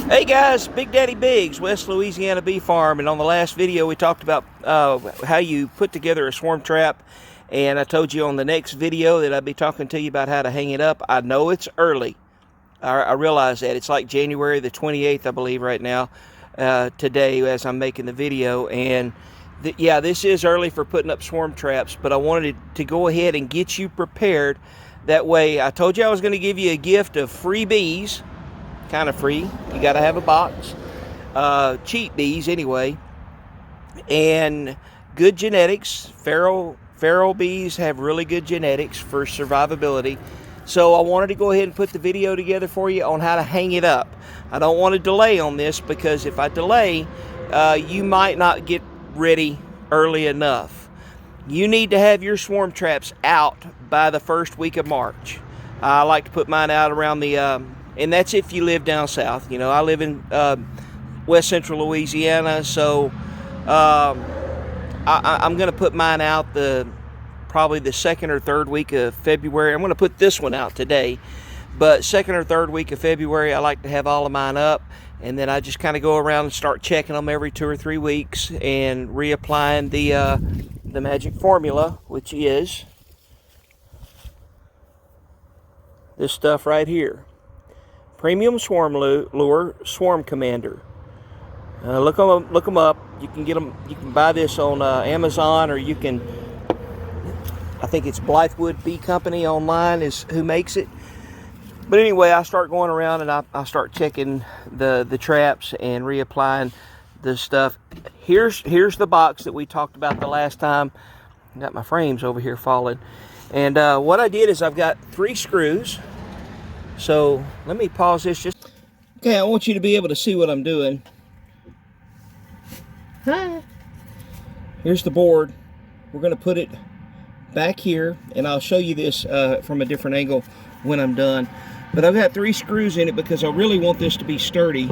Hey guys, Big Daddy Biggs, West Louisiana Bee Farm, and on the last video we talked about how you put together a swarm trap, and I told you on the next video that I'd be talking to you about how to hang it up. I know it's early. I realize that. It's like January the 28th, I believe, right now, today as I'm making the video, and yeah, this is early for putting up swarm traps, but I wanted to go ahead and get you prepared. That way, I told you I was going to give you a gift of free bees. Kind of free. You got to have a box. Cheap bees anyway. And good genetics. Feral bees have really good genetics for survivability. So I wanted to go ahead and put the video together for you on how to hang it up. I don't want to delay on this because if I delay, you might not get ready early enough. You need to have your swarm traps out by the first week of March. I like to put mine out around the and that's if you live down south. You know, I live in west central Louisiana, so I'm going to put mine out probably the second or third week of February. I'm going to put this one out today, but second or third week of February, I like to have all of mine up, and then I just kind of go around and start checking them every 2 or 3 weeks and reapplying the magic formula, which is this stuff right here. Premium Swarm Lure Swarm Commander. Look them up. You can get them. You can buy this on Amazon, or you can. I think it's Blythewood Bee Company online is who makes it. But anyway, I start going around and I start checking the traps and reapplying the stuff. Here's the box that we talked about the last time. Got my frames over here falling, and what I did is I've got 3 screws. So let me pause this just. Okay, I want you to be able to see what I'm doing. Here's the board. We're going to put it back here, and I'll show you this from a different angle when I'm done. But I've got 3 screws in it because I really want this to be sturdy.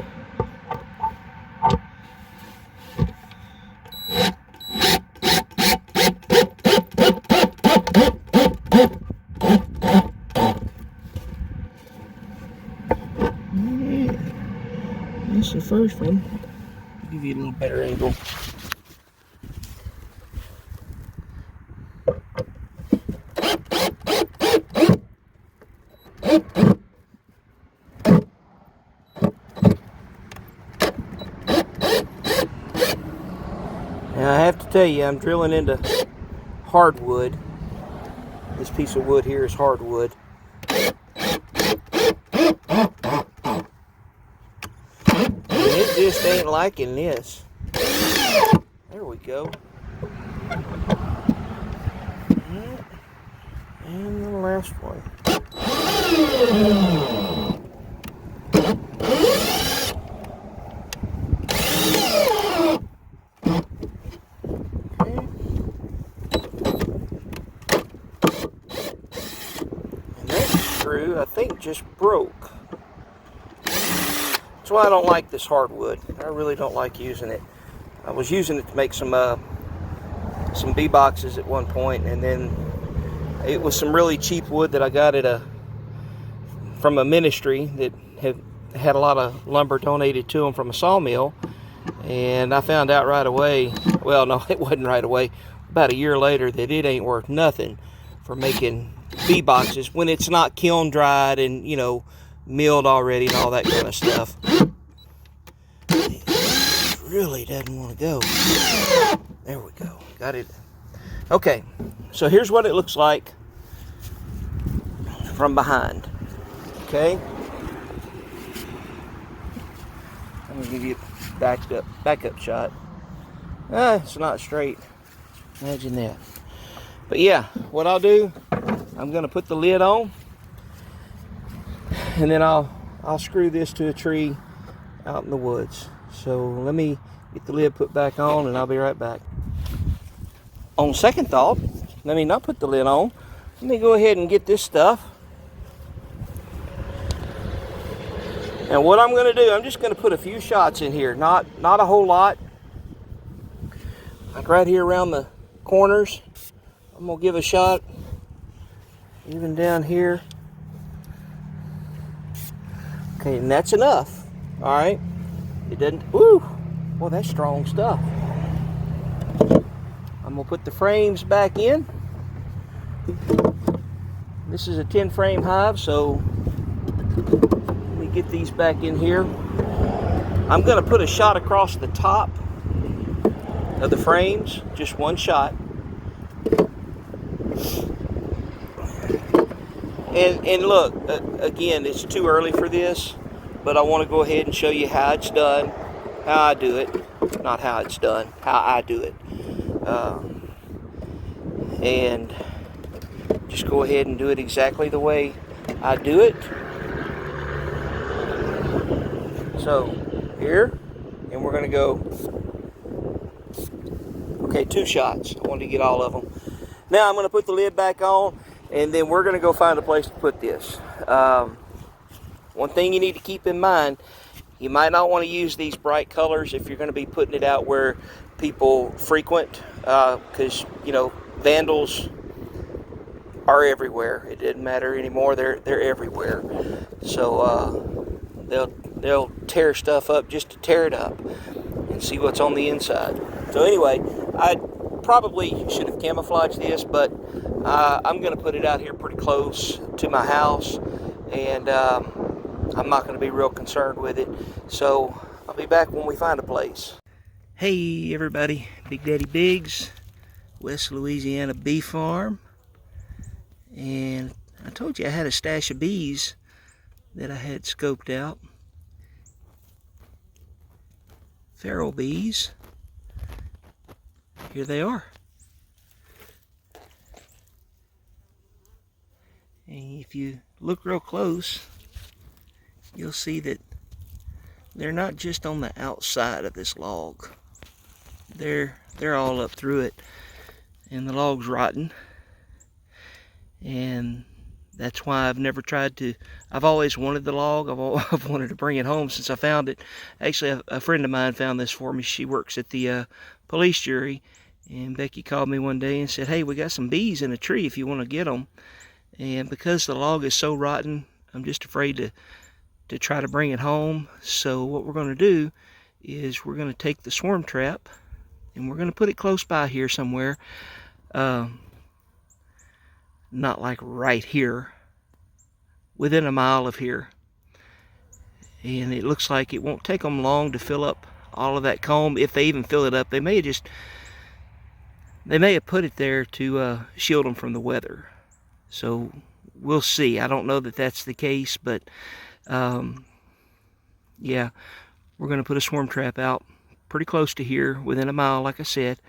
That's the first one. I'll give you a little better angle. Now I have to tell you, I'm drilling into hardwood. This piece of wood here is hardwood. It just ain't liking this. There we go. And the last one. And that screw, I think, just broke. That's why I don't like this hardwood. I really don't like using it. I was using it to make some bee boxes at one point, and then it was some really cheap wood that I got from a ministry that had a lot of lumber donated to them from a sawmill, and I found out right away. Well, no, it wasn't right away. About a year later, that it ain't worth nothing for making bee boxes when it's not kiln dried and, you know, milled already and all that kind of stuff. It really doesn't want to go. There we go. Got it. Okay, so here's what it looks like from behind. Okay. I'm gonna give you a backup shot. It's not straight. Imagine that. But yeah, what I'll do, I'm gonna put the lid on, and then I'll screw this to a tree out in the woods. So let me get the lid put back on, and I'll be right back. On second thought, let me not put the lid on. Let me go ahead and get this stuff. And what I'm going to do, I'm just going to put a few shots in here, not a whole lot. Like right here around the corners, I'm going to give a shot. Even down here. Okay, and that's enough. All right. It doesn't. Woo! Well, that's strong stuff. I'm gonna put the frames back in. This is a 10 frame hive, so let me get these back in here. I'm gonna put a shot across the top of the frames, just one shot. And look, again, it's too early for this, but I want to go ahead and show you how it's done, how I do it. Not how it's done, how I do it. And just go ahead and do it exactly the way I do it. So, here, and we're going to go, okay, 2 shots. I wanted to get all of them. Now I'm going to put the lid back on, and then we're going to go find a place to put this. One thing you need to keep in mind, you might not want to use these bright colors if you're going to be putting it out where people frequent, because, you know, vandals are everywhere. It doesn't matter anymore. They're everywhere. So they'll tear stuff up just to tear it up and see what's on the inside. So anyway, I probably should have camouflaged this, but I'm going to put it out here pretty close to my house, and I'm not going to be real concerned with it. So I'll be back when we find a place. Hey everybody, Big Daddy Biggs, West Louisiana Bee Farm. And I told you I had a stash of bees that I had scoped out. Feral bees. Here they are. And if you look real close, you'll see that they're not just on the outside of this log. They're all up through it, and the log's rotten. And that's why I've never tried to. I've always wanted the log. I've wanted to bring it home since I found it. Actually, a friend of mine found this for me. She works at the police jury, and Becky called me one day and said, "Hey, we got some bees in a tree if you want to get them." And because the log is so rotten, I'm just afraid to try to bring it home. So what we're going to do is we're going to take the swarm trap and we're going to put it close by here somewhere. Not like right here, within a mile of here. And it looks like it won't take them long to fill up all of that comb, if they even fill it up. They may have put it there to shield them from the weather. So we'll see. I don't know that that's the case, but yeah, we're going to put a swarm trap out pretty close to here, within a mile, like I said,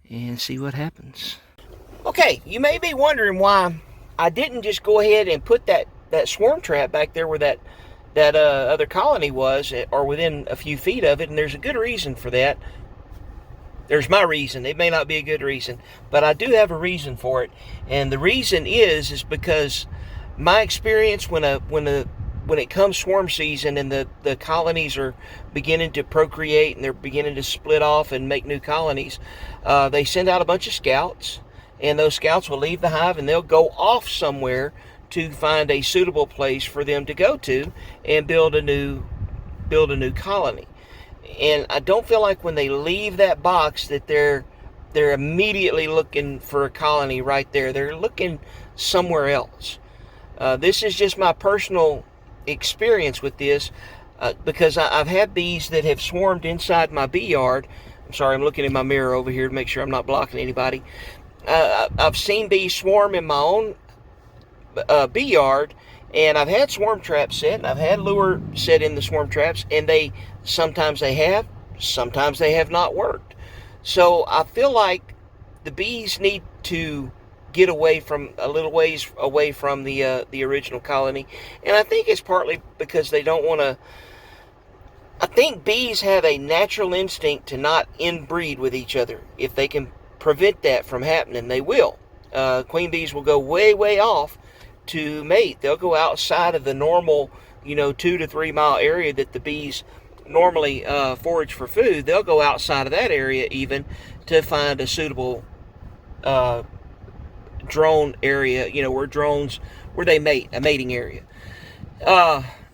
and see what happens. Okay, you may be wondering why I didn't just go ahead and put that swarm trap back there where that other colony was, or within a few feet of it, and there's a good reason for that. There's my reason. It may not be a good reason, but I do have a reason for it, and the reason is because my experience when it comes swarm season and the colonies are beginning to procreate and they're beginning to split off and make new colonies, they send out a bunch of scouts, and those scouts will leave the hive and they'll go off somewhere to find a suitable place for them to go to and build a new colony. And I don't feel like when they leave that box that they're immediately looking for a colony right there. They're looking somewhere else. This is just my personal experience with this, because I've had bees that have swarmed inside my bee yard. I'm sorry, I'm looking in my mirror over here to make sure I'm not blocking anybody. I've seen bees swarm in my own bee yard, and I've had swarm traps set, and I've had lure set in the swarm traps, and sometimes they have not worked. So I feel like the bees need to get away from a little ways away from the original colony, and I think it's partly because they don't want to. I think bees have a natural instinct to not inbreed with each other. If they can prevent that from happening, they will. Queen bees will go way off to mate. They'll go outside of the normal, 2 to 3 mile area that the bees normally forage for food. They'll go outside of that area even to find a suitable drone area, where they mate, a mating area.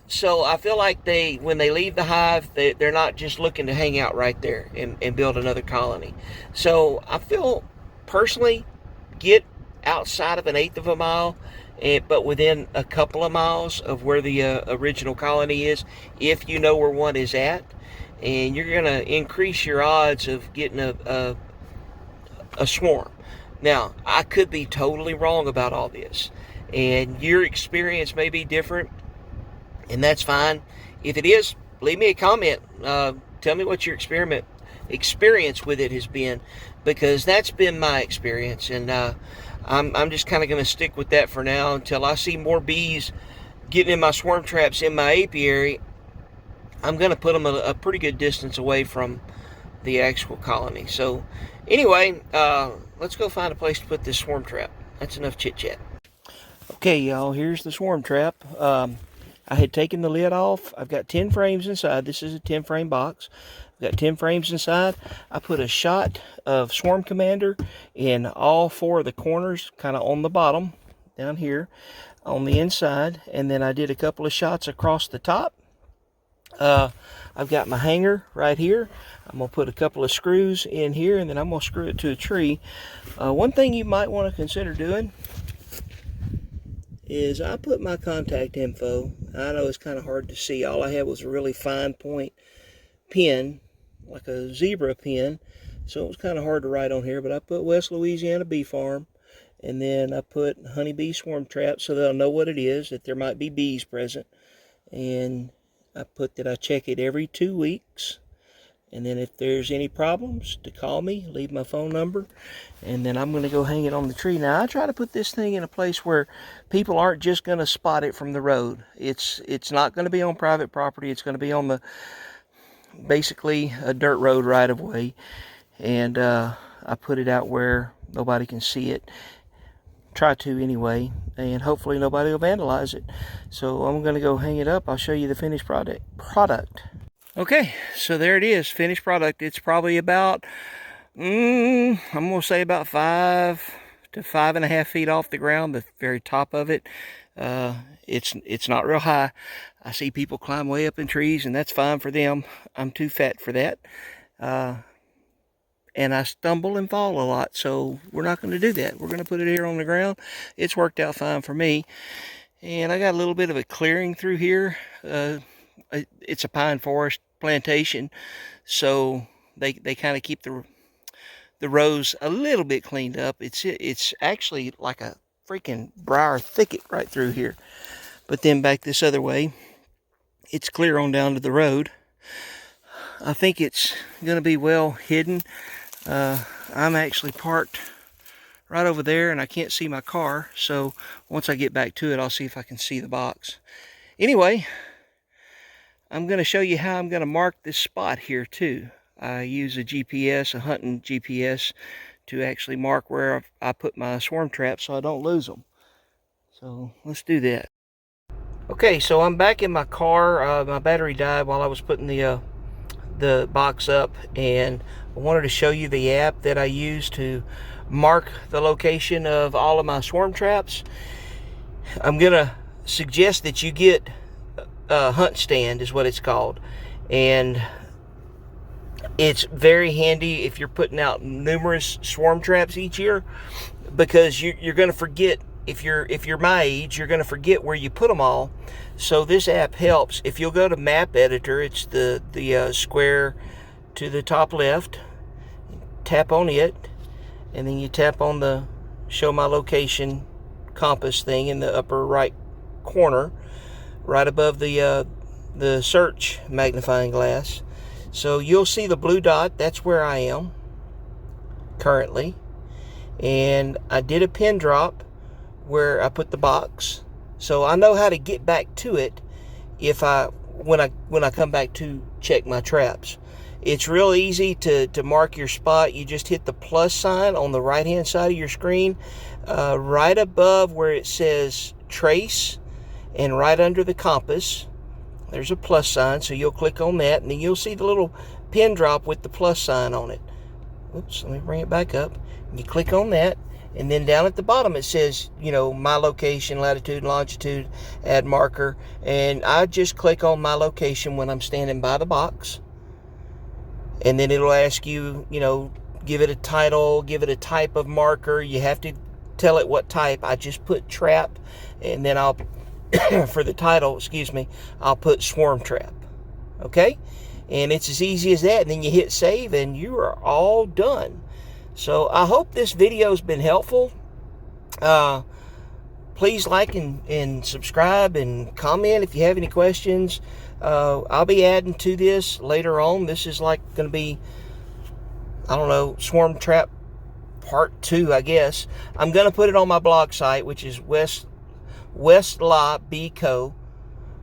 So I feel like when they leave the hive, they're not just looking to hang out right there and build another colony. So I feel personally, get outside of an eighth of a mile, but within a couple of miles of where the original colony is, if you know where one is at, and you're going to increase your odds of getting a swarm. Now, I could be totally wrong about all this, and your experience may be different, and that's fine. If it is, leave me a comment. Tell me what your experience with it has been, because that's been my experience, and I'm just kind of going to stick with that for now until I see more bees getting in my swarm traps in my apiary. I'm going to put them a pretty good distance away from the actual colony. So anyway, let's go find a place to put this swarm trap. That's enough chit chat. Okay, y'all, here's the swarm trap. I had taken the lid off. I've got 10 frames inside. This is a 10 frame box. I've got 10 frames inside. I put a shot of Swarm Commander in all 4 of the corners, kind of on the bottom, down here, on the inside. And then I did a couple of shots across the top. I've got my hanger right here. I'm going to put a couple of screws in here, and then I'm going to screw it to a tree. One thing you might want to consider doing is I put my contact info. I know it's kind of hard to see. All I had was a really fine point pin, like a zebra pin, so it was kind of hard to write on here, but I put West Louisiana Bee Farm, and then I put honeybee swarm trap so they'll know what it is, that there might be bees present. And I put that I check it every 2 weeks, and then if there's any problems, to call me, leave my phone number, and then I'm going to go hang it on the tree. Now, I try to put this thing in a place where people aren't just going to spot it from the road. It's not going to be on private property. It's going to be on basically a dirt road right of way, and I put it out where nobody can see it. Try to anyway, and hopefully nobody will vandalize it. So I'm going to go hang it up. I'll show you the finished product. Okay, so there it is, finished product. It's probably about, I'm going to say about 5 to 5.5 feet off the ground, the very top of it. It's not real high. I see people climb way up in trees, and that's fine for them. I'm too fat for that. And I stumble and fall a lot, so we're not going to do that. We're going to put it here on the ground. It's worked out fine for me. And I got a little bit of a clearing through here. It's a pine forest plantation, so they kind of keep the rows a little bit cleaned up. It's actually like a freaking briar thicket right through here. But then back this other way, it's clear on down to the road. I think it's going to be well hidden. I'm actually parked right over there, and I can't see my car, so once I get back to it, I'll see if I can see the box. Anyway, I'm going to show you how I'm going to mark this spot here too. I use a GPS, a hunting GPS, to actually mark where I put my swarm traps so I don't lose them. So let's do that. Okay, so I'm back in my car. My battery died while I was putting the box up, and I wanted to show you the app that I use to mark the location of all of my swarm traps. I'm gonna suggest that you get a hunt stand, is what it's called, and it's very handy if you're putting out numerous swarm traps each year, because you're going to forget. If you're my age, you're going to forget where you put them all. So this app helps. If you'll go to Map Editor, it's the square to the top left. Tap on it, and then you tap on the Show My Location compass thing in the upper right corner, right above the search magnifying glass. So you'll see the blue dot. That's where I am currently, and I did a pin drop where I put the box, so I know how to get back to it when I come back to check my traps. It's real easy to mark your spot. You just hit the plus sign on the right hand side of your screen, right above where it says trace, and right under the compass there's a plus sign, so you'll click on that, and then you'll see the little pin drop with the plus sign on it. Oops, let me bring it back up. You click on that, And then down at the bottom it says, you know, my location, latitude, longitude, add marker. And I just click on my location when I'm standing by the box. And then it'll ask you, you know, give it a title, give it a type of marker. You have to tell it what type. I just put trap, and then I'll, for the title, excuse me, I'll put swarm trap. Okay? And it's as easy as that. And then you hit save, and you are all done. So I hope this video has been helpful. Please like and subscribe and comment if you have any questions. I'll be adding to this later on. This is like going to be, I don't know, swarm trap part 2, I guess. I'm going to put it on my blog site, which is Westla Beco,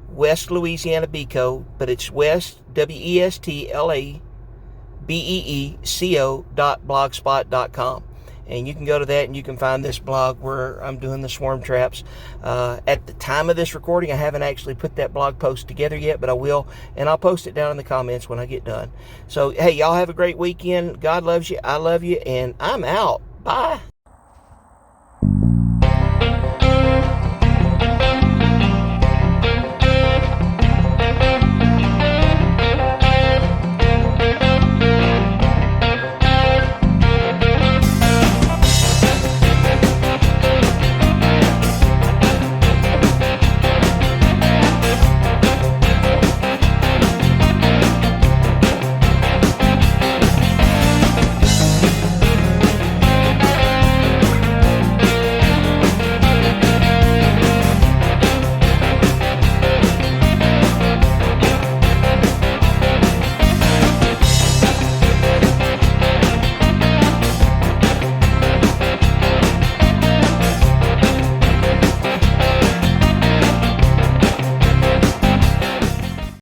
West Louisiana Beco, but it's West, WESTLABEECO.blogspot.com. And you can go to that and you can find this blog where I'm doing the swarm traps. At the time of this recording, I haven't actually put that blog post together yet, but I will. And I'll post it down in the comments when I get done. So, hey, y'all have a great weekend. God loves you. I love you. And I'm out. Bye.